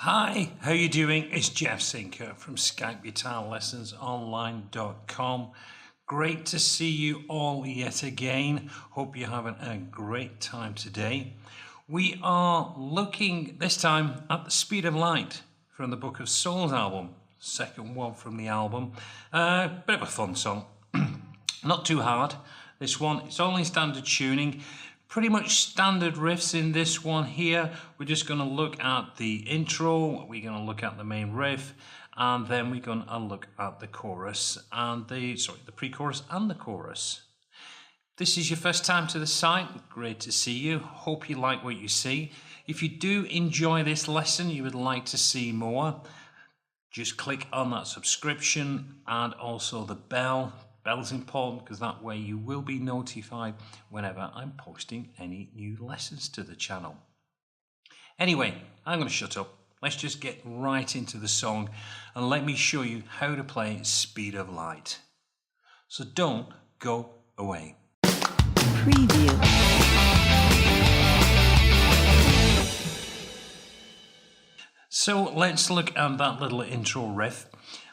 Hi, how you doing? It's Jeff Sinker from SkypeGuitarLessonsOnline.com. Great to see you all yet again. Hope you're having a great time today. We are looking this time at The Speed of Light from the Book of Souls album, second one from the album. Bit of a fun song, not too hard. This one, it's only standard tuning. Pretty much standard riffs in this one here. We're just going to look at the intro, we're going to look at the main riff, and then we're going to look at the chorus and the pre-chorus and the chorus. This is your first time to the site, great to see you. Hope you like what you see. If you do enjoy this lesson, you would like to see more, just click on that subscription and also the bell. Bell's important because that way you will be notified whenever I'm posting any new lessons to the channel. Anyway, I'm going to shut up. Let's just get right into the song and let me show you how to play Speed of Light. So don't go away. Preview. So let's look at that little intro riff.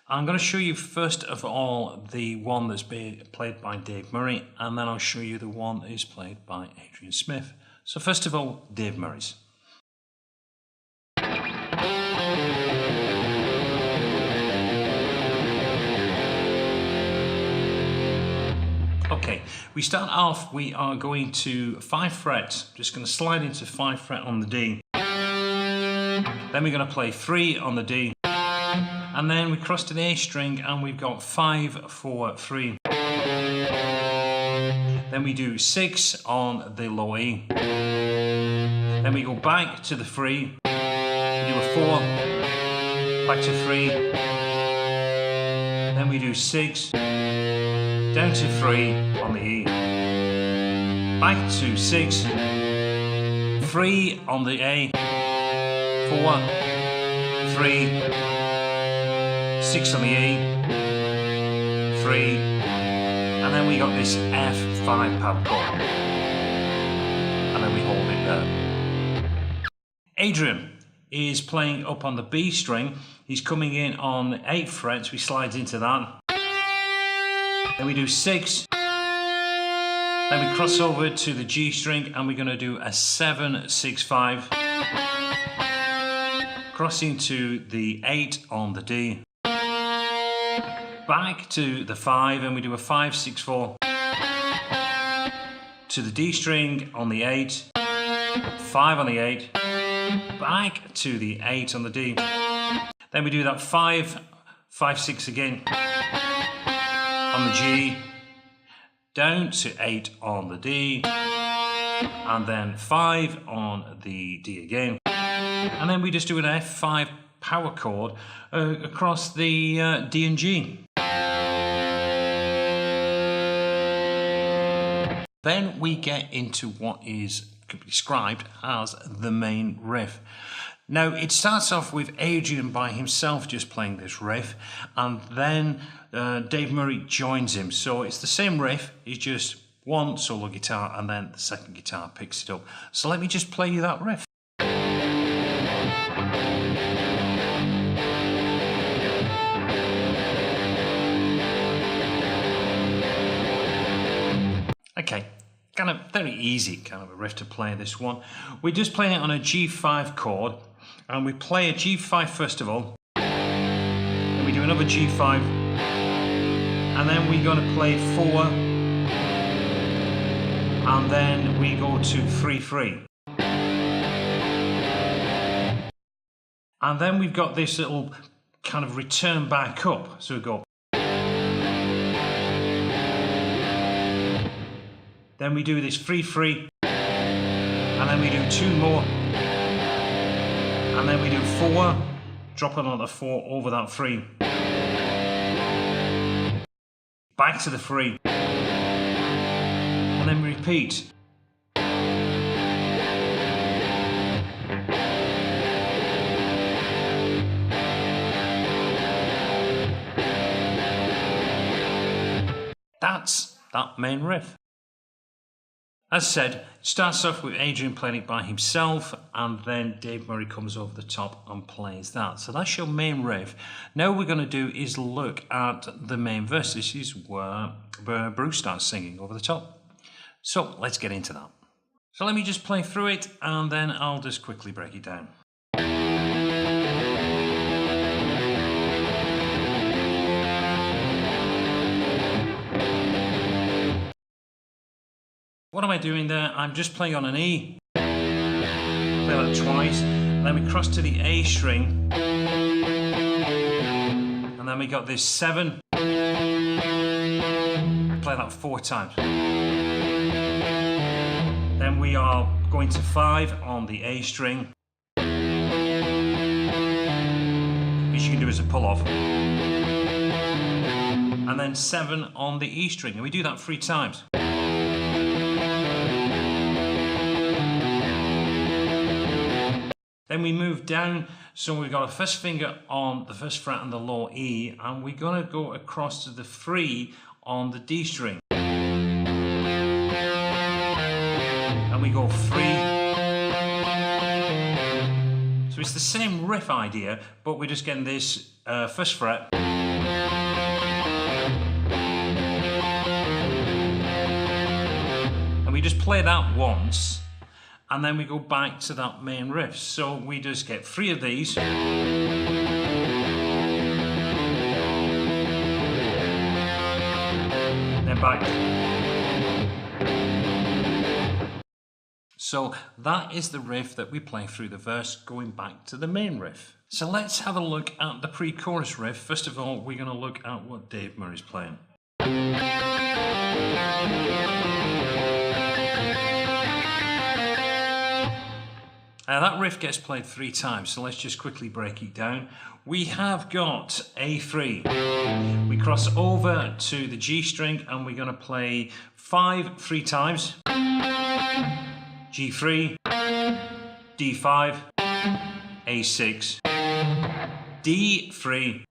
I'm going to show you first of all the one that's played by Dave Murray, and then I'll show you the one that is played by Adrian Smith. So first of all, Dave Murray's. Okay, we start off, we are going to 5 frets, just going to slide into 5 fret on the D. Then we're going to play 3 on the D. And then we cross to the A string and we've got 5, 4, 3. Then we do 6 on the low E. Then we go back to the 3. We do a 4, back to 3. Then we do 6, down to 3 on the E. Back to 6, 3 on the A, 4, 3, 6 on the E, 3, and then we got this F5 pad chord, and then we hold it there. Adrian is playing up on the B string. He's coming in on the 8th fret, so he slides into that. Then we do 6, then we cross over to the G string, and we're going to do a 7, 6, 5, crossing to the 8 on the D. Back to the 5 and we do a 5, 6, 4 to the D string on the 8, 5 on the 8, back to the 8 on the D. Then we do that 5, 5, 6 again on the G, down to 8 on the D, and then 5 on the D again. And then we just do an F5 power chord across the D and G. Then we get into what could be described as the main riff. Now it starts off with Adrian by himself just playing this riff, and then Dave Murray joins him. So it's the same riff, it's just one solo guitar and then the second guitar picks it up. So let me just play you that riff. Okay, kind of very easy kind of a riff to play this one. We're just playing it on a G5 chord, and we play a G5 first of all, then we do another G5, and then we're going to play 4, and then we go to 3, 3. And then we've got this little kind of return back up, so we go. Then we do this 3, 3, and then we do 2 more, and then we do 4, drop another 4 over that 3. back to the 3, and then repeat. That's that main riff. As said, it starts off with Adrian playing it by himself, and then Dave Murray comes over the top and plays that. So that's your main riff. Now what we're going to do is look at the main verse. This is where Bruce starts singing over the top. So let's get into that. So let me just play through it, and then I'll just quickly break it down. What am I doing there? I'm just playing on an E. Play that twice. Then we cross to the A string. And then we got this 7. Play that 4 times. Then we are going to 5 on the A string, which you can do as a pull off. And then 7 on the E string. And we do that 3 times. Then we move down, so we've got a first finger on the first fret and the low E, and we're going to go across to the 3 on the D string. And we go 3. So it's the same riff idea, but we're just getting this first fret. And we just play that once. And then we go back to that main riff. So we just get 3 of these. Then back. So that is the riff that we play through the verse, going back to the main riff. So let's have a look at the pre-chorus riff. First of all, we're going to look at what Dave Murray's playing. That riff gets played 3 times, so let's just quickly break it down. We have got A3. We cross over to the G string, and we're going to play 5 3 times. G3, D5, A6, D3,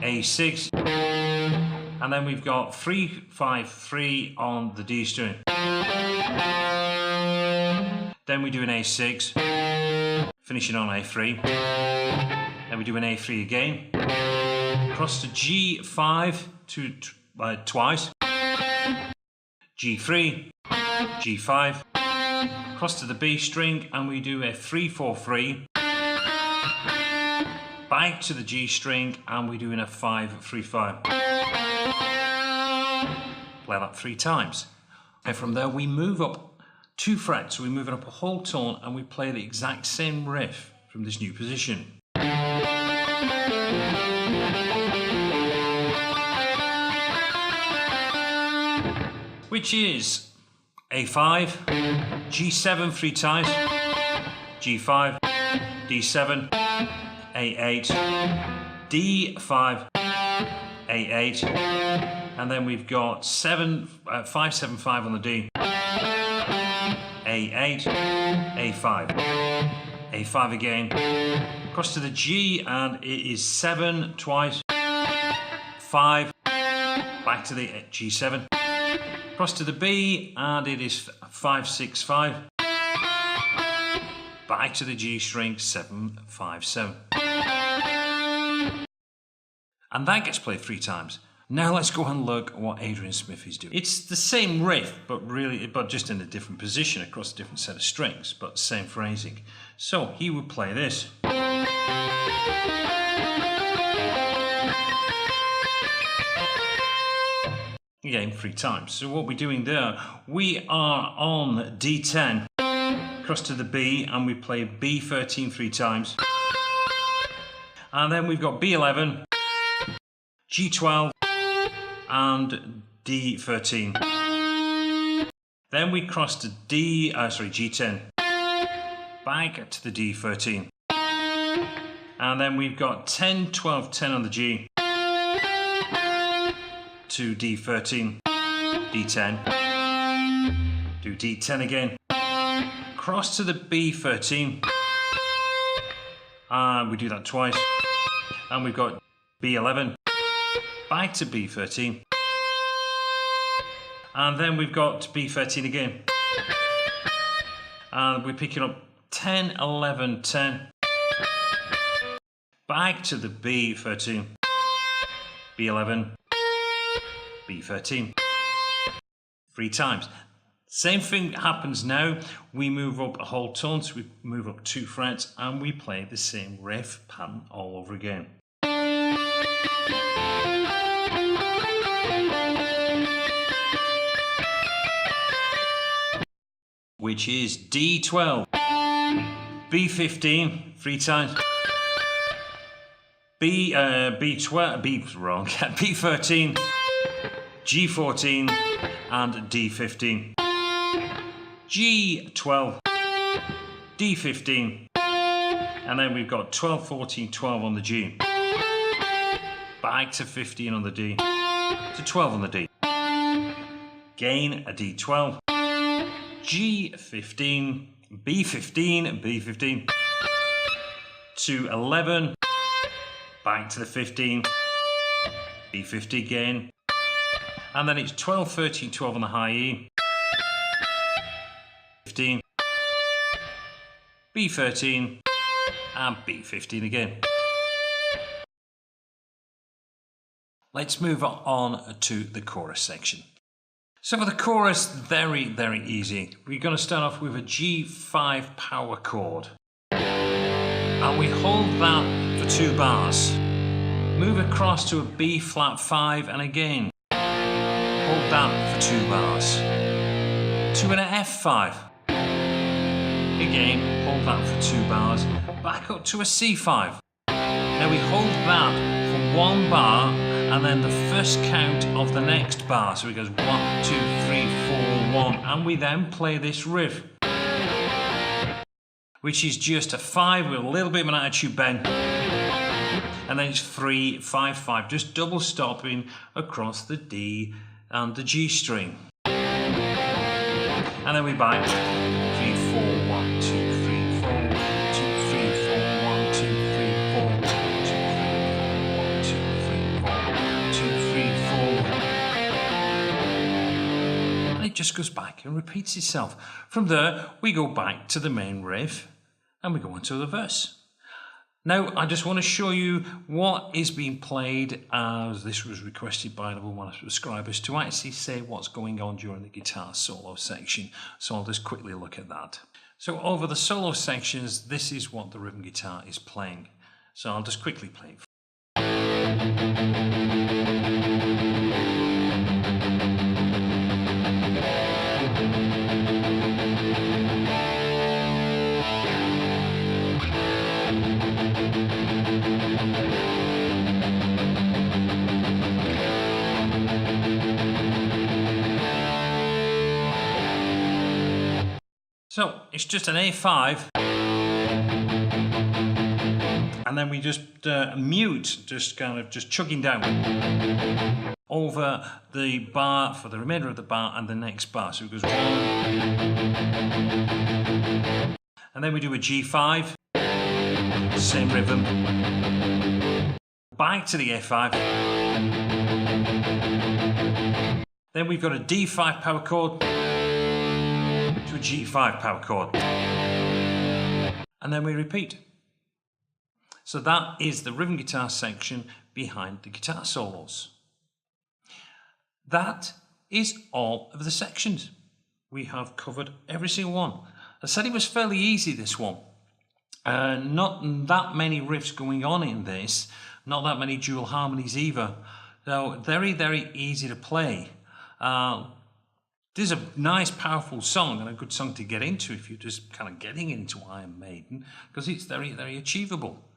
A6, and then we've got 3 5 3 on the D string. Then we do an A6, finishing on A3. Then we do an A3 again. Cross to G5 twice. G3, G5. Cross to the B string, and we do a 3 4 3. Back to the G string, and we're doing a 5 3 5. Play that 3 times. And from there we move up 2 frets, so we move it up a whole tone, and we play the exact same riff from this new position. Which is A5, G7 3 times, G5, D7, A8, D5, A8, and then we've got 5 7 5 on the D. A8, A5, A5 again, cross to the G, and it is 7 twice, 5, back to the G7, cross to the B, and it is 5 6 5, back to the G string, 7 5 7. And that gets played 3 times. Now let's go and look at what Adrian Smith is doing. It's the same riff, but just in a different position across a different set of strings, but same phrasing. So he would play this. Again, 3 times. So what we're doing there, we are on D10, cross to the B, and we play B13 3 times. And then we've got B11, G12, and D13. Then we cross to G10, back to the D13. And then we've got 10, 12, 10 on the G, to to D13, D10, do D10 again, cross to the B13, and we do that twice, and we've got B11, back to B13, and then we've got B13 again, and we're picking up 10, 11, 10, back to the B13, B11, B13, 3 times. Same thing happens now. We move up a whole tone, so we move up 2 frets, and we play the same riff pattern all over again. Which is D12, B15, 3 times, B12, B13, G14, and D15. G12, D15, and then we've got 12, 14, 12 on the G. Back to 15 on the D, to 12 on the D. Again a D12, G15, B15, B15, to 11, back to the 15, B50 again, and then it's 12, 13, 12 on the high E, 15, B13, and B15 again. Let's move on to the chorus section. So for the chorus, very, very easy. We're going to start off with a G5 power chord. And we hold that for 2 bars. Move across to a B flat 5, and again, hold that for 2 bars. To an F5. Again, hold that for 2 bars. Back up to a C5. Now we hold that for 1 bar, and then the first count of the next bar. So it goes 1, 2, 3, 4, 1, and we then play this riff, which is just a 5 with a little bit of an attitude bend, and then it's 3, 5, 5, just double stopping across the D and the G string, and then we bite 3, 4, 1, 2, 3, 4, 2, 3, 4, 1, 2, 3, 4, 2, 3, 4, 1, 2, 3, 4, 2, 3, 4, and it just goes back and repeats itself. From there, we go back to the main riff, and we go into the verse. Now, I just want to show you what is being played, as this was requested by one of my subscribers, to actually say what's going on during the guitar solo section. So I'll just quickly look at that. So over the solo sections, this is what the rhythm guitar is playing. So I'll just quickly play it. So it's just an A5, and then we just mute, just kind of just chugging down over the bar for the remainder of the bar and the next bar. So it goes 1, and then we do a G5, same rhythm, back to the A5, then we've got a D5 power chord, to a G5 power chord, and then we repeat. So that is the rhythm guitar section behind the guitar solos. That is all of the sections. We have covered every single one. I said it was fairly easy, this one. Not that many riffs going on in this, not that many dual harmonies either. So very, very easy to play. This is a nice, powerful song, and a good song to get into if you're just kind of getting into Iron Maiden, because it's very, very achievable.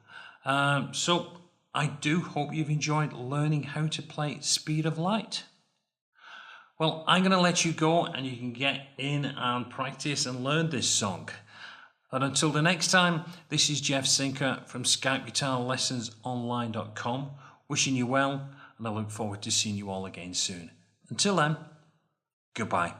So I do hope you've enjoyed learning how to play Speed of Light. Well, I'm going to let you go, and you can get in and practice and learn this song. And until the next time, this is Jeff Sinker from SkypeGuitarLessonsOnline.com, wishing you well, and I look forward to seeing you all again soon. Until then, goodbye.